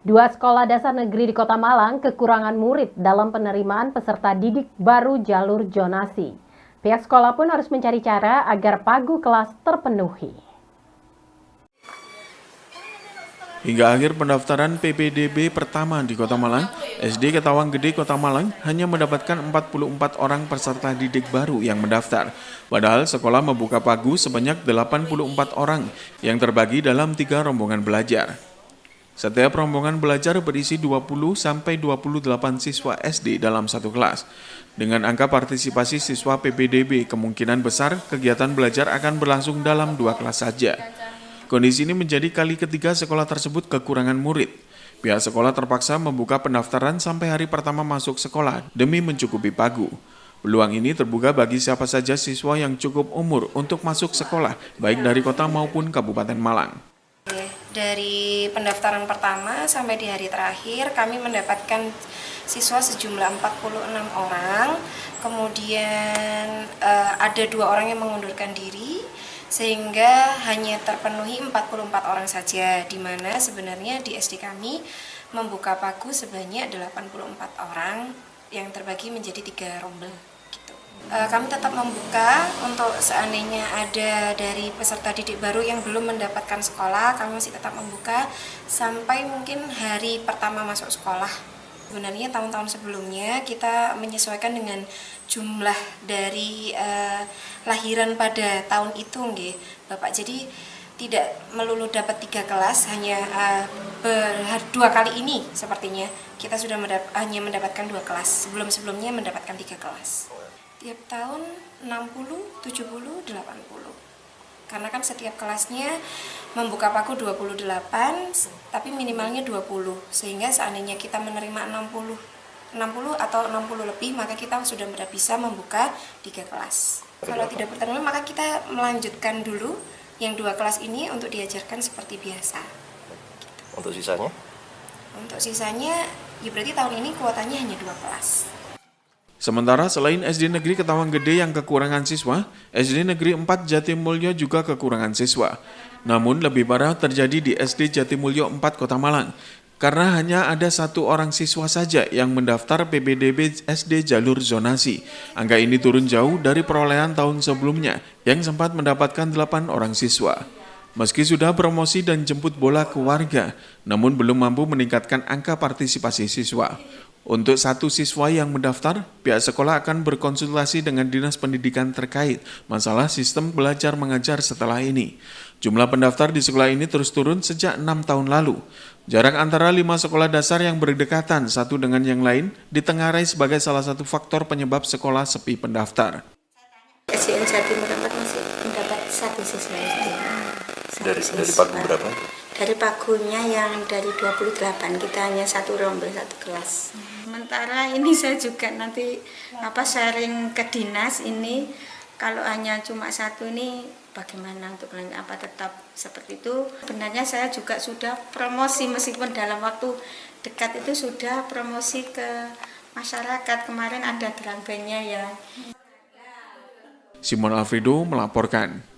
Dua sekolah dasar negeri di Kota Malang kekurangan murid dalam penerimaan peserta didik baru jalur zonasi. Pihak sekolah pun harus mencari cara agar pagu kelas terpenuhi. Hingga akhir pendaftaran PPDB pertama di Kota Malang, SD Ketawang Gede Kota Malang hanya mendapatkan 44 orang peserta didik baru yang mendaftar. Padahal sekolah membuka pagu sebanyak 84 orang yang terbagi dalam 3 rombongan belajar. Setiap rombongan belajar berisi 20-28 siswa SD dalam satu kelas. Dengan angka partisipasi siswa PPDB, kemungkinan besar kegiatan belajar akan berlangsung dalam 2 kelas saja. Kondisi ini menjadi kali ketiga sekolah tersebut kekurangan murid. Pihak sekolah terpaksa membuka pendaftaran sampai hari pertama masuk sekolah demi mencukupi pagu. Peluang ini terbuka bagi siapa saja siswa yang cukup umur untuk masuk sekolah, baik dari kota maupun Kabupaten Malang. Dari pendaftaran pertama sampai di hari terakhir kami mendapatkan siswa sejumlah 46 orang. Kemudian ada 2 orang yang mengundurkan diri sehingga hanya terpenuhi 44 orang saja, di mana sebenarnya di SD kami membuka pagu sebanyak 84 orang yang terbagi menjadi 3 rombel. Kami tetap membuka untuk seandainya ada dari peserta didik baru yang belum mendapatkan sekolah, kami masih tetap membuka sampai mungkin hari pertama masuk sekolah. Sebenarnya tahun-tahun sebelumnya kita menyesuaikan dengan jumlah dari lahiran pada tahun itu, nggih, Bapak. Jadi tidak melulu dapat 3 kelas, hanya 2 kali ini sepertinya kita sudah hanya mendapatkan 2 kelas. Sebelum-sebelumnya mendapatkan 3 kelas. Tiap tahun 60, 70, 80. Karena kan setiap kelasnya membuka pagu 28, tapi minimalnya 20. Sehingga seandainya kita menerima 60 atau 60 lebih, maka kita sudah bisa membuka 3 kelas. Kalau tidak bertemu, maka kita melanjutkan dulu yang 2 kelas ini untuk diajarkan seperti biasa. Untuk sisanya? Untuk sisanya, ya berarti tahun ini kuotanya hanya 2 kelas. Sementara selain SD Negeri Ketawang Gede yang kekurangan siswa, SD Negeri 4 Jatimulyo juga kekurangan siswa. Namun lebih parah terjadi di SD Jatimulyo 4 Kota Malang, karena hanya ada 1 orang siswa saja yang mendaftar PPDB SD jalur zonasi. Angka ini turun jauh dari perolehan tahun sebelumnya yang sempat mendapatkan 8 orang siswa. Meski sudah promosi dan jemput bola ke warga, namun belum mampu meningkatkan angka partisipasi siswa. Untuk 1 siswa yang mendaftar, pihak sekolah akan berkonsultasi dengan Dinas Pendidikan terkait masalah sistem belajar mengajar setelah ini. Jumlah pendaftar di sekolah ini terus turun sejak 6 tahun lalu. Jarak antara 5 sekolah dasar yang berdekatan satu dengan yang lain ditengarai sebagai salah satu faktor penyebab sekolah sepi pendaftar. SDN Jatimur masih mendapat 1 siswa SD. Dari pagu berapa? Dari pagunya yang dari 28, kita hanya 1 rombel 1 kelas. Sementara ini saya juga nanti sharing ke dinas ini, kalau hanya cuma 1 ini bagaimana untuk apa tetap seperti itu. Sebenarnya saya juga sudah promosi, meskipun dalam waktu dekat itu sudah promosi ke masyarakat. Kemarin ada drum bandnya ya. Simon Alfredo melaporkan.